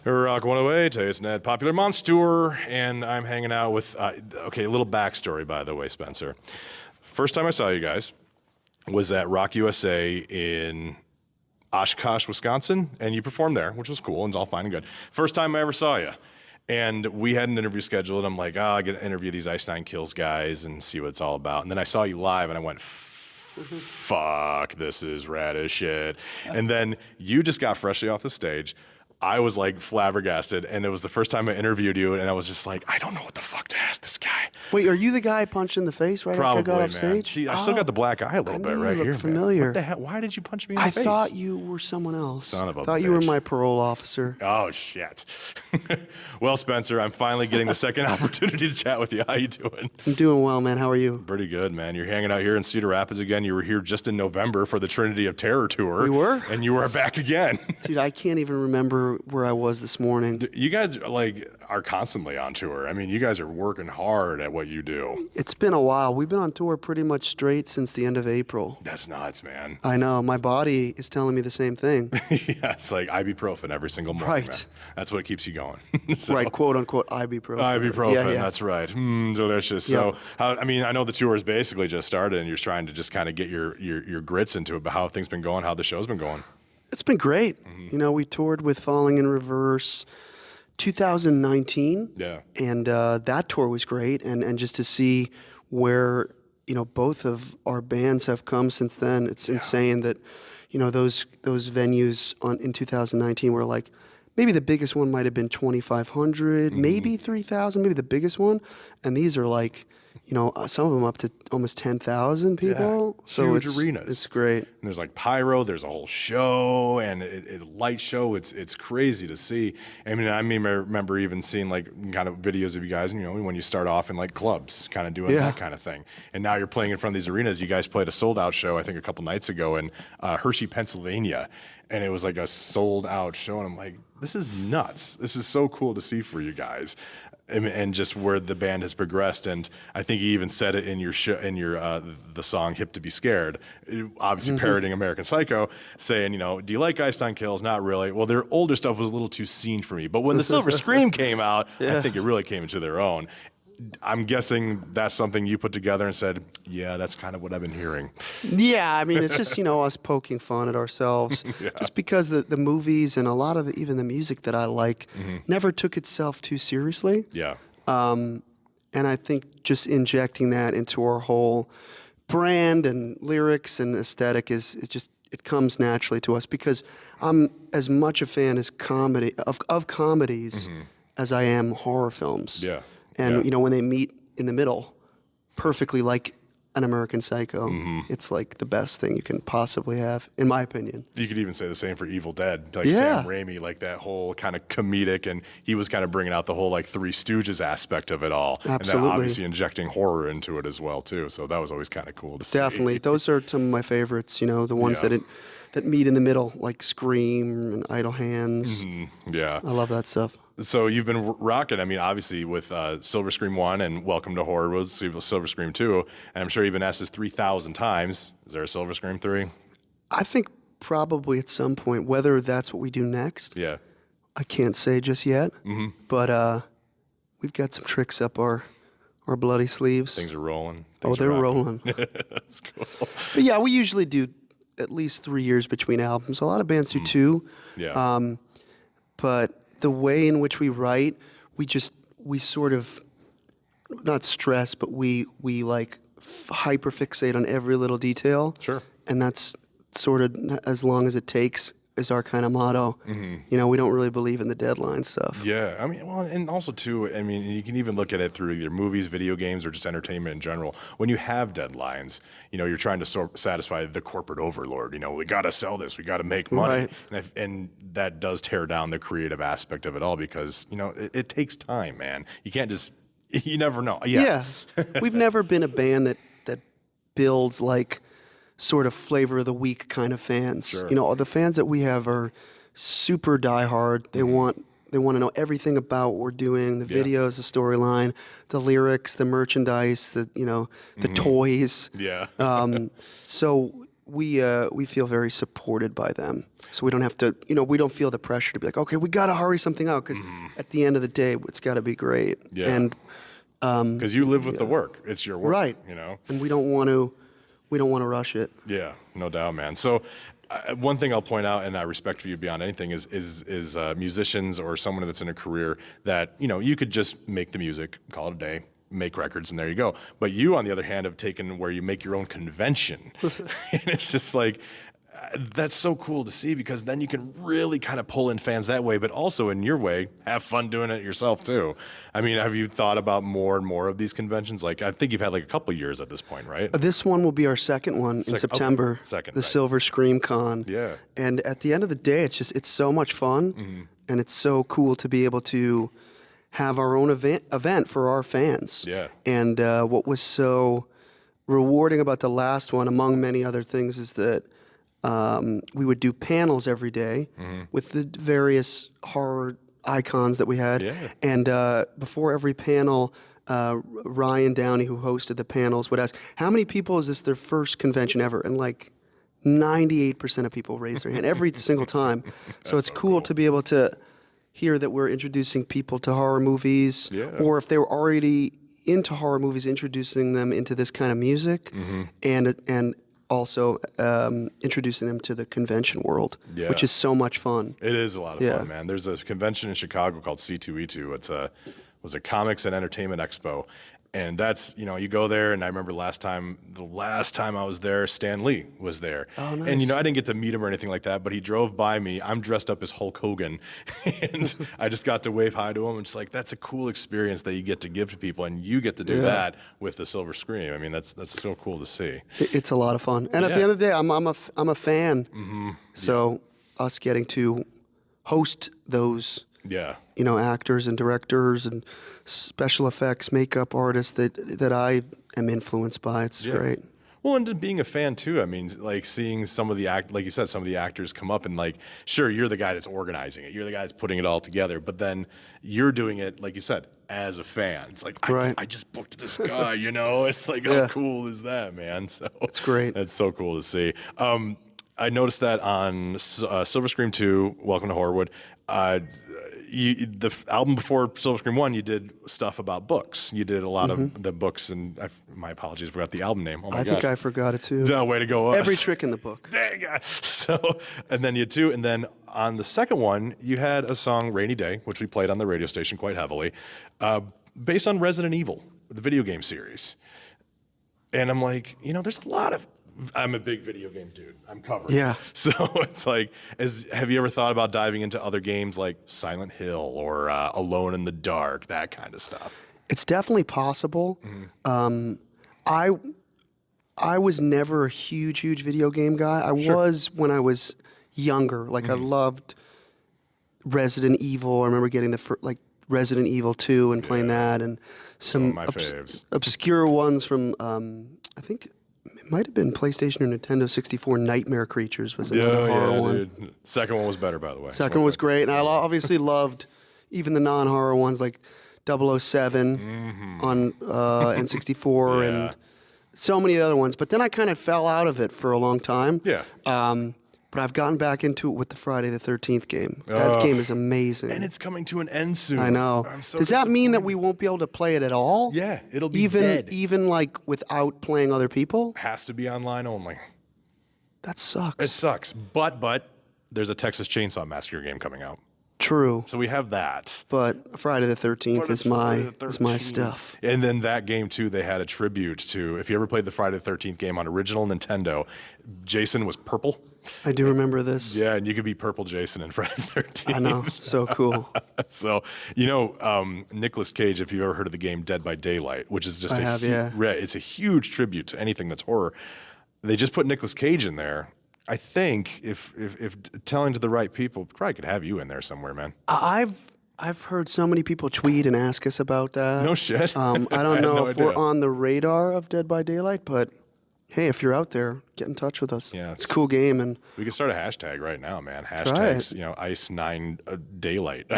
Rock 108, it's Ned, Popular Monster, and I'm hanging out with, okay, a little backstory, by the way, Spencer. First time I saw you guys was at Rock USA in Oshkosh, Wisconsin, and you performed there, which was cool, and it's all fine and good. First time I ever saw you. And we had an interview scheduled, and I'm like, I got to interview these Ice Nine Kills guys and see what it's all about. And then I saw you live, and I went, fuck, this is rad as shit. And then you just got freshly off the stage. I was like flabbergasted, and it was the first time I interviewed you, and I was just like, I don't know what the fuck to ask this guy. Wait, are you the guy I punched in the face right after I got off stage? See, I still got the black eye a little bit right here. Familiar. Man. What the hell? Why did you punch me in the face? I thought you were someone else. Son of a thought bitch. you were my parole officer. Oh shit. Well, Spencer, I'm finally getting the second opportunity to chat with you. How you doing? I'm doing well, man. How are you? Pretty good, man. You're hanging out here in Cedar Rapids again. You were here just in November for the Trinity of Terror tour. We were? And you are back again. Dude, I can't even remember where I was this morning. You guys are constantly on tour. I mean, you guys are working hard at what you do. It's been a while. We've been on tour pretty much straight since the end of April. That's nuts, man. I know. My body is telling me the same thing. Yeah, it's like ibuprofen every single morning, Right. man. That's what keeps you going. So, Right, quote unquote ibuprofen. Ibuprofen, Yeah. that's right. Delicious. Yep. So, I know the tour has basically just started, and you're trying to just kind of get your grits into it, but how have things been going, how the show's been going? It's been great. You know, we toured with Falling in Reverse 2019. Yeah. And that tour was great. And just to see where, both of our bands have come since then, it's insane that, those venues in 2019 were like, maybe the biggest one might have been 2,500, maybe 3,000, maybe the biggest one. And these are like, some of them up to almost 10,000 people. Yeah. So huge arenas. It's great. And there's like pyro, there's a whole show and a light show. It's crazy to see. I remember even seeing like kind of videos of you guys, when you start off in like clubs, kind of doing that kind of thing. And now you're playing in front of these arenas. You guys played a sold out show, I think a couple nights ago in Hershey, Pennsylvania. And it was like a sold out show. And I'm like, this is nuts. This is so cool to see for you guys. And just where the band has progressed, and I think you even said it in your the song "Hip to Be Scared," obviously parroting American Psycho, saying, do you like Ice Nine Kills? Not really. Well, their older stuff was a little too seen for me, but when the Silver Scream came out, I think it really came into their own. I'm guessing that's something you put together and said, yeah, that's kind of what I've been hearing. Yeah, it's just, us poking fun at ourselves. Just because the movies and a lot of even the music that I like never took itself too seriously. Yeah. And I think just injecting that into our whole brand and lyrics and aesthetic is just, it comes naturally to us because I'm as much a fan as of comedies as I am horror films. Yeah. And, when they meet in the middle, perfectly like an American Psycho, it's like the best thing you can possibly have, in my opinion. You could even say the same for Evil Dead, like Sam Raimi, like that whole kind of comedic, and he was kind of bringing out the whole like Three Stooges aspect of it all. Absolutely. And then obviously injecting horror into it as well, too. So that was always kind of cool to see. Definitely. Those are some of my favorites, the ones that meet in the middle, like Scream and Idle Hands. Yeah. I love that stuff. So you've been rocking, obviously with Silver Scream 1 and Welcome to Horror was Silver Scream 2, and I'm sure you've been asked this 3,000 times. Is there a Silver Scream 3? I think probably at some point, whether that's what we do next, I can't say just yet, but we've got some tricks up our bloody sleeves. Things are rolling. They're rolling. That's cool. But yeah, we usually do at least 3 years between albums. A lot of bands do 2. Yeah. But the way in which we write, we sort of not stress, but we like hyper fixate on every little detail. Sure. And that's sort of as long as it takes is our kind of motto. We don't really believe in the deadline stuff. Yeah, and also too, you can even look at it through either movies, video games, or just entertainment in general. When you have deadlines, you're trying to satisfy the corporate overlord. We got to sell this, we got to make money, and that does tear down the creative aspect of it all because it takes time, man. You can't just, you never know. Yeah. We've never been a band that builds like sort of flavor of the week kind of fans. Sure. The fans that we have are super diehard. They want to know everything about what we're doing, the videos, the storyline, the lyrics, the merchandise, the toys. Yeah. So we feel very supported by them, so we don't have to, we don't feel the pressure to be like, okay, we got to hurry something out because at the end of the day, it's got to be great. Yeah. And because you live with the work, it's your work, right, and we don't want to rush it. Yeah, no doubt, man. So one thing I'll point out, and I respect for you beyond anything, is musicians or someone that's in a career that you could just make the music, call it a day, make records, and there you go. But you, on the other hand, have taken where you make your own convention, and it's just like that's so cool to see because then you can really kind of pull in fans that way, but also in your way, have fun doing it yourself too. I mean, have you thought about more and more of these conventions? Like, I think you've had like a couple years at this point, right? This one will be our second one in September. Okay. Second, the right. Silver Scream Con. Yeah. And at the end of the day, it's so much fun, and it's so cool to be able to have our own event for our fans. Yeah. And what was so rewarding about the last one, among many other things, is that we would do panels every day with the various horror icons that we had. Yeah. And before every panel, Ryan Downey, who hosted the panels, would ask, how many people is this their first convention ever? And like 98% of people raised their hand every single time. So it's so cool to be able to hear that we're introducing people to horror movies, or if they were already into horror movies, introducing them into this kind of music, and also introducing them to the convention world, which is so much fun. It is a lot of fun, man. There's a convention in Chicago called C2E2. It's was a comics and entertainment expo. And that's, you go there, and I remember the last time I was there, Stan Lee was there. Oh, nice. And, I didn't get to meet him or anything like that, but he drove by me. I'm dressed up as Hulk Hogan, and I just got to wave hi to him. And it's like, that's a cool experience that you get to give to people, and you get to do that with the Silver Scream. I mean, that's so cool to see. It's a lot of fun. And at the end of the day, I'm a fan. So us getting to host those actors and directors and special effects, makeup artists that I am influenced by. It's great. Well, and being a fan too, I mean, like seeing some of the like you said, some of the actors come up and like, sure, you're the guy that's organizing it, you're the guy that's putting it all together, but then you're doing it, like you said, as a fan. It's like, I just booked this guy, It's like, how cool is that, man? So it's great. That's so cool to see. I noticed that on Silver Scream 2, Welcome to Horrorwood, the album before Silver Scream 1, you did stuff about books. You did a lot of the books, and my apologies, I forgot the album name. Oh my gosh. I think I forgot it too. Way to go. Every trick in the book. Dang. So, and then you had two, and then on the second one, you had a song, Rainy Day, which we played on the radio station quite heavily, based on Resident Evil, the video game series. And I'm like, there's a lot of... I'm a big video game dude. I'm covered. Yeah. So it's like, have you ever thought about diving into other games like Silent Hill or Alone in the Dark, that kind of stuff? It's definitely possible. I was never a huge video game guy. I was when I was younger. Like I loved Resident Evil. I remember getting the Resident Evil 2 and playing that, and some obscure ones from I think. It might have been PlayStation or Nintendo 64. Nightmare Creatures was another horror one. Dude. Second one was better, by the way. Second one was great, and I obviously loved even the non-horror ones like 007 on N64 and so many other ones. But then I kind of fell out of it for a long time. Yeah. But I've gotten back into it with the Friday the 13th game. That game is amazing. And it's coming to an end soon. I know. Does that mean that we won't be able to play it at all? Yeah, it'll be dead. Even like without playing other people? Has to be online only. That sucks. It sucks. But there's a Texas Chainsaw Massacre game coming out. True. So we have that. But Friday the 13th is my stuff. And then that game too, they had a tribute to, if you ever played the Friday the 13th game on original Nintendo, Jason was purple. I do remember this. Yeah, and you could be purple Jason in Friday the 13th. I know. So cool. So, Nicolas Cage, if you've ever heard of the game Dead by Daylight, which is just it's a huge tribute to anything that's horror. They just put Nicolas Cage in there. I think if telling to the right people, probably could have you in there somewhere, man. I've heard so many people tweet and ask us about that. No shit. I don't know if we're on the radar of Dead by Daylight, but hey, if you're out there, get in touch with us. Yeah, it's a cool game, and we can start a hashtag right now, man. Try Hashtags, it. Ice 9 Daylight.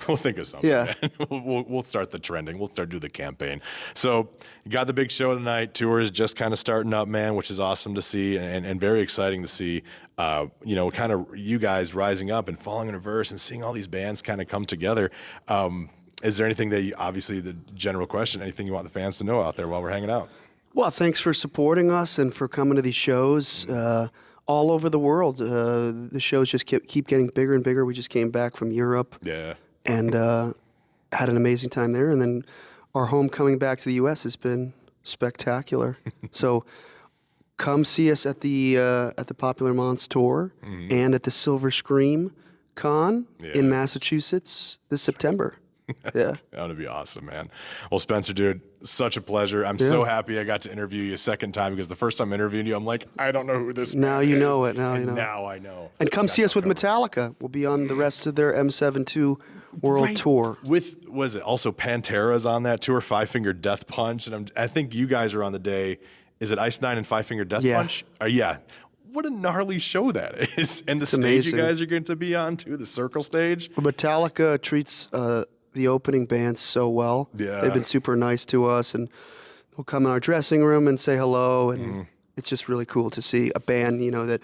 We'll think of something. Yeah. Man. We'll start the trending. We'll start do the campaign. So you got the big show tonight. Tour is just kind of starting up, man, which is awesome to see and very exciting to see. Kind of you guys rising up and falling in reverse and seeing all these bands kind of come together. Is there anything that obviously the general question, anything you want the fans to know out there while we're hanging out? well, thanks for supporting us and for coming to these shows all over the world. The shows just keep getting bigger and bigger. We just came back from Europe. Yeah. And had an amazing time there. And then our homecoming back to the U.S. has been spectacular. So come see us at the Popular Monts tour and at the Silver Scream Con in Massachusetts this September. Yeah. That would be awesome, man. Well, Spencer, dude, such a pleasure. I'm so happy I got to interview you a second time because the first time interviewing you, I'm like, I don't know who this Now man you is. know it. Now you know. Now I know. And come see us with Metallica. We'll be on the rest of their M72 World Tour. With, was it also Pantera's on that tour, Five Finger Death Punch? And I think you guys are on the day, is it Ice Nine and Five Finger Death Punch? Yeah. What a gnarly show that is. And the stage amazing. you guys are going to be on too, the Circle stage. Metallica treats the opening bands so well. Yeah. They've been super nice to us, and they'll come in our dressing room and say hello, and it's just really cool to see a band, that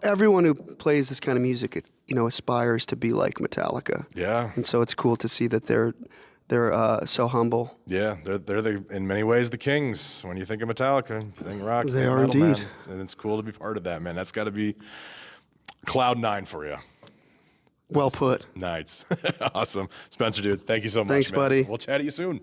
everyone who plays this kind of music, aspires to be like Metallica. Yeah. And so it's cool to see that they're so humble. Yeah, they're in many ways the kings. When you think of Metallica, you think rock. They think are metal, indeed. man. And it's cool to be part of that, man. That's got to be cloud nine for you. Well put. Nice. Awesome. Spencer, dude, thank you so much, Thanks, man. buddy. We'll chat to you soon.